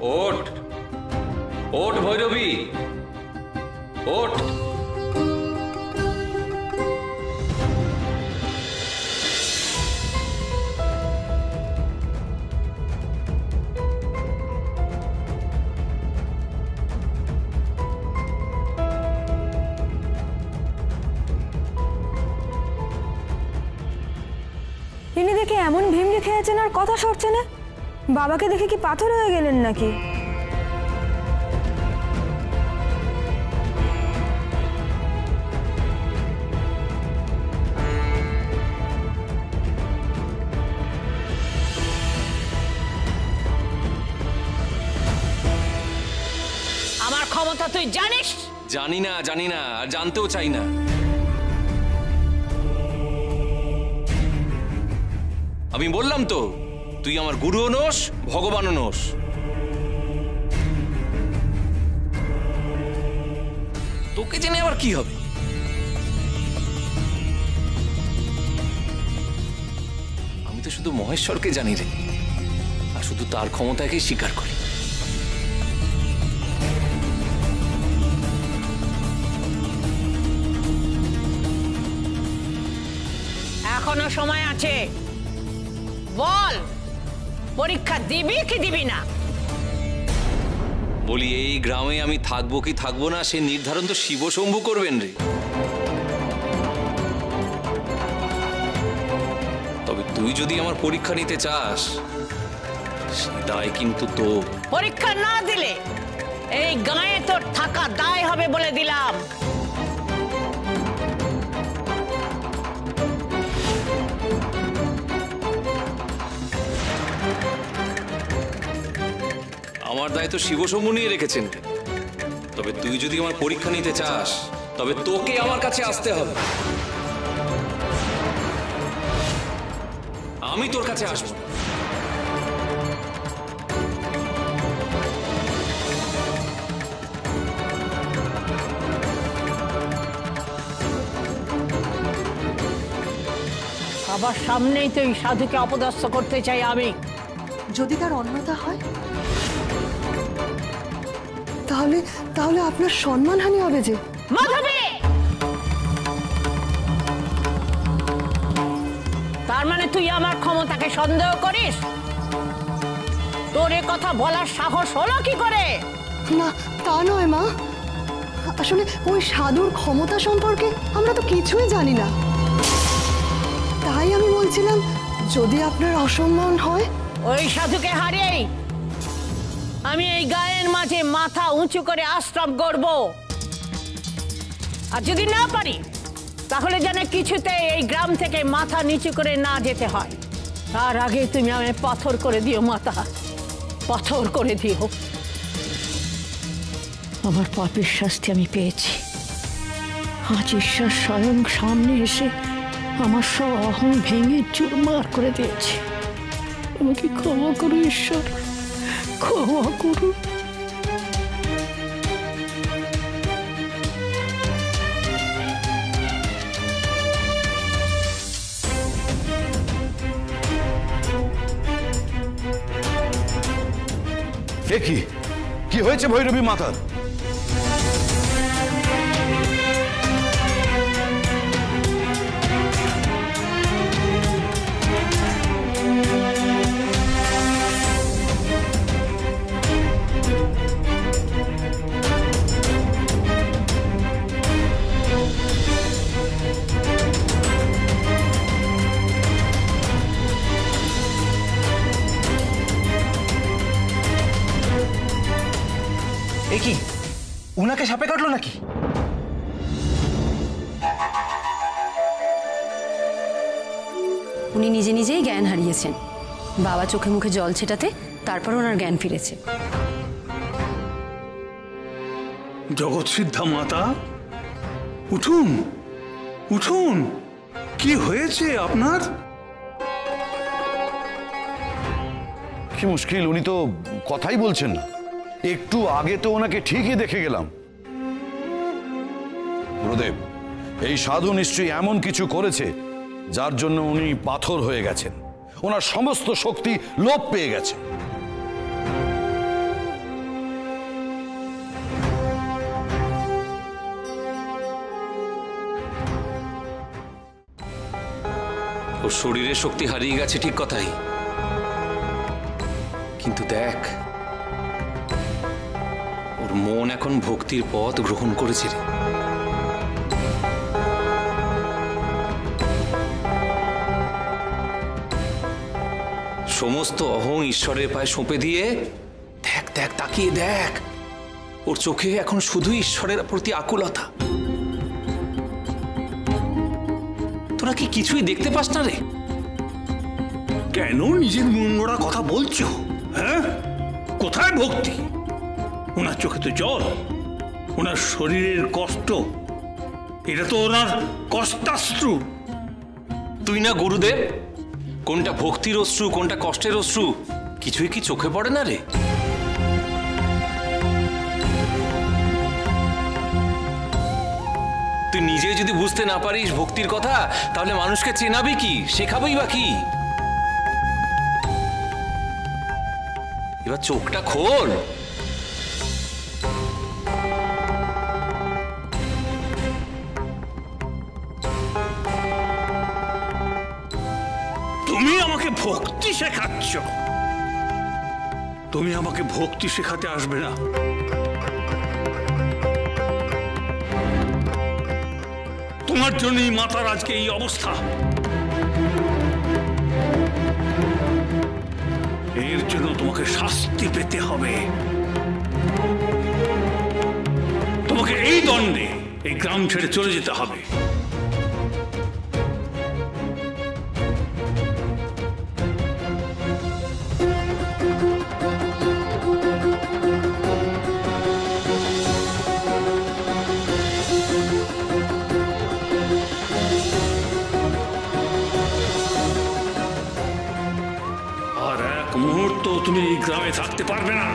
ওঠ ওঠ ভৈরবী ওঠ। ইনি দেখে এমন ভিমড়ি খেয়েছেন আর কথা সরছে না। বাবাকে দেখে কি পাথর হয়ে গেলেন নাকি? আমার ক্ষমতা তুই জানিস? জানি না আর জানতেও চাই না। আমি বললাম তো তুই আমার গুরুও নোস ভগবানও নোস। তোকে জেনে আবার কি হবে? আমি তো শুধু মহেশ্বরকে জানি রে, আর শুধু তার ক্ষমতাকে স্বীকার করি। এখনো সময় আছে, বল পরীক্ষা দিবি কি দিবি না? বলি এই গ্রামে আমি থাকবো কি থাকবো না সে নির্ধারণ তো শিব শম্ভু করবেন রে। তবে তুই যদি আমার পরীক্ষা নিতে চাস সে দায় কিন্তু তো। পরীক্ষা না দিলে এই গায়ে তোর থাকা দায় হবে বলে দিলাম। আমার দায় তো শিব শম্ভু নিয়ে রেখেছেন। তবে তুই যদি আমার পরীক্ষা নিতে চাস তবে তোকে আমার কাছে আসতে হবে, আমি তোর কাছে আসবো। সবার সামনেই তো এই সাধুকে অপদস্থ করতে চাই আমি। যদি তার অন্যতা হয় তাহলে তাহলে আপনার সম্মানহানি হবে যে। মাধবী, তার মানে তুই আমার ক্ষমতাকে সন্দেহ করিস? তোর এ কথা বলার সাহস হলো কি করে? না তা নয় মা, আসলে ওই সাধুর ক্ষমতা সম্পর্কে আমরা তো কিছুই জানি না। তাই আমি বলছিলাম যদি আপনার অসম্মান হয়। ওই সাধুকে হারিয়েই আমি এই গায়ের মাঝে মাথা উঁচু করে আশ্রম করব। আর যদি না পারি তাহলে যেন কিছুতে এই গ্রাম থেকে মাথা নিচু করে না যেতে হয়। তার আগে তুমি আমায় পাথর করে দিও মাতা, পাথর করে দিও। আমার পাপের শাস্তি আমি পেয়েছি। আজ ঈশ্বর স্বয়ং সামনে এসে আমার সব অহং ভেঙে চুরমার করে দিয়েছে। আমাকে ক্ষমা করো ঈশ্বর, ক্ষমা করো। কি হয়েছে ভৈরবী মাতা? কি উনাকে সাপে কাটলো নাকি? উনি নিজে নিজেই জ্ঞান হারিয়েছেন। বাবা চোখে মুখে জল ছেটাতে তারপর ওনার জ্ঞান ফিরেছে। জগৎ সিদ্ধা মাতা, উঠুন উঠুন, কি হয়েছে আপনার? কি মুশকিল, উনি তো কথাই বলছেন না। একটু আগে তো ওনাকে ঠিকই দেখে গেলাম। গুরুদেব, এই সাধু নিশ্চয়ই এমন কিছু করেছে যার জন্য উনি পাথর হয়ে গেছেন। ওনার সমস্ত শক্তি লোপ পেয়ে গেছে। ওর শরীরের শক্তি হারিয়ে গেছে ঠিক কথাই, কিন্তু দেখ ওর মন এখন ভক্তির পথ গ্রহণ করেছে রে। সমস্ত অহং ঈশ্বরের পায়ে সঁপে দিয়ে দেখ দেখ তাকিয়ে দেখ, ওর চোখে এখন শুধু ঈশ্বরের প্রতি আকুলতা। তোরা কি কিছুই দেখতে পাস না রে? কেন নিজের মনগড়া কথা বলছো? হ্যাঁ, কোথায় ভক্তি? ওনার চোখে তো জল, ওনার শরীরের কষ্ট, এটা তো ওনার কষ্টাশ্রু। তুই না গুরুদেব, কোনটা ভক্তির অশ্রু কোনটা কষ্টের অশ্রু কিছুই কি চোখে পড়ে না রে? তুই নিজে যদি বুঝতে না পারিস ভক্তির কথা, তাহলে মানুষকে চেনাবি কি, শেখাবই বা কি? এবার চোখটা খোল। তুমি আমাকে ভক্তি শেখাচ্ছ? তুমি আমাকে ভক্তি শেখাতে আসবে না। তোমার জন্যই মাতার আজকে এই অবস্থা। এর জন্য তোমাকে শাস্তি পেতে হবে। তোমাকে এই দণ্ডে এই গ্রাম ছেড়ে চলে যেতে হবে। মুহূর্ত তুমি এই গ্রামে থাকতে পারবে না।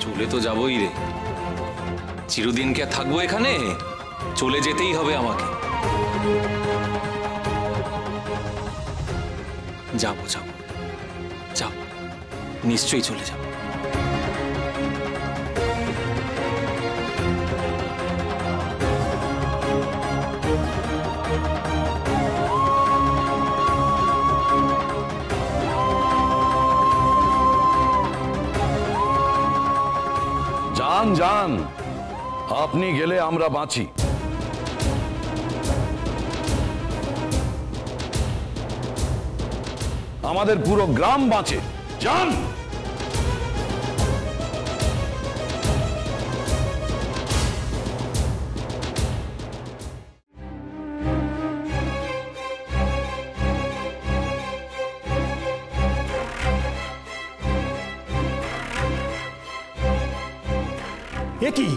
চলে তো যাবই রে, চিরদিন কে থাকবো এখানে? চলে যেতেই হবে আমাকে। যাবো যাবো যাবো, নিশ্চয়ই চলে যাবো। যান যান, আপনি গেলে আমরা বাঁচি। আমাদের পুরো গ্রাম বাঁচে। যান। এ কি,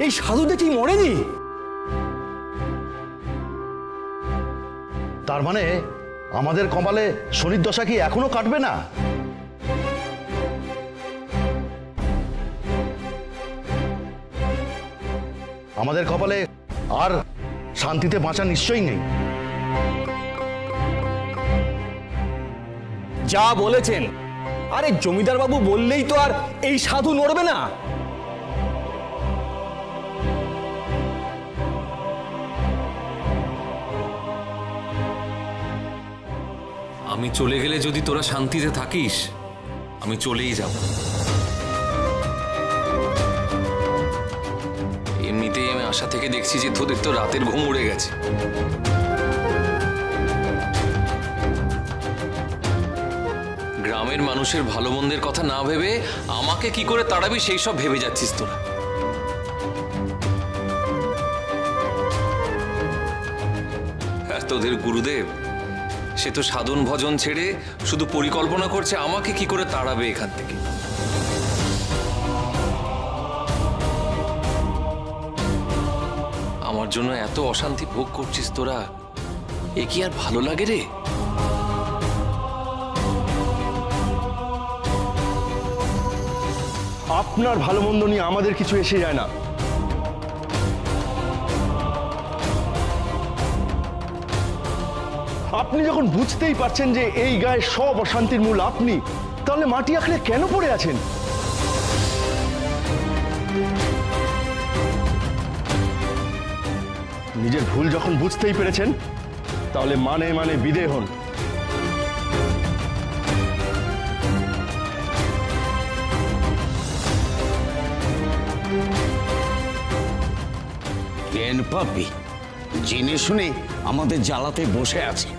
এই সাধু দেখি মরেনি? তার মানে আমাদের কপালে শনির দশা কি এখনো কাটবে না? আমাদের কপালে আর শান্তিতে বাঁচা নিশ্চয়ই নেই। যা বলেছেন, আরে জমিদার বাবু বললেই তো আর এই সাধু নড়বে না। আমি চলে গেলে যদি তোরা শান্তিতে থাকিস, আমি চলেই যাব। এমনিতেই আমি আশা থেকে দেখছি যে তোদের তো রাতের ঘুম উড়ে গেছে। গ্রামের মানুষের ভালো মন্দের কথা না ভেবে আমাকে কি করে তাড়াবি সেই সব ভেবে যাচ্ছিস তোরা। আর তোদের গুরুদেব, সে তো সাধন ভজন ছেড়ে শুধু পরিকল্পনা করছে আমাকে কি করে তাড়াবে এখান থেকে। আমার জন্য এত অশান্তি ভোগ করছিস তোরা, এ কি আর ভালো লাগে রে? আপনার ভালো মন্দ নিয়ে আমাদের কিছু এসে যায় না। আপনি যখন বুঝতেই পারছেন যে এই গায়ে সব অশান্তির মূল আপনি, তাহলে মাটি আঁকড়ে কেন পড়ে আছেন? নিজের ভুল যখন বুঝতেই পেরেছেন, তাহলে মানে মানে বিদেয় হন। কেন পাপি জেনে শুনে আমাদের জ্বালাতে বসে আছে?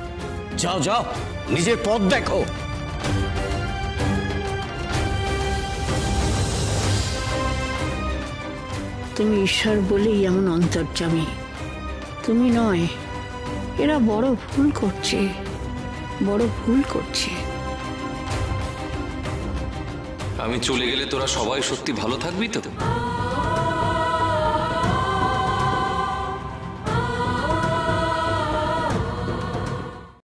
যাও যাও, নিজের পথ দেখো। তুমি ঈশ্বর বলেই এমন অন্তর্যামী, তুমি নয়। এরা বড় ভুল করছে, বড় ভুল করছে। আমি চলে গেলে তোরা সবাই সত্যি ভালো থাকবি তো?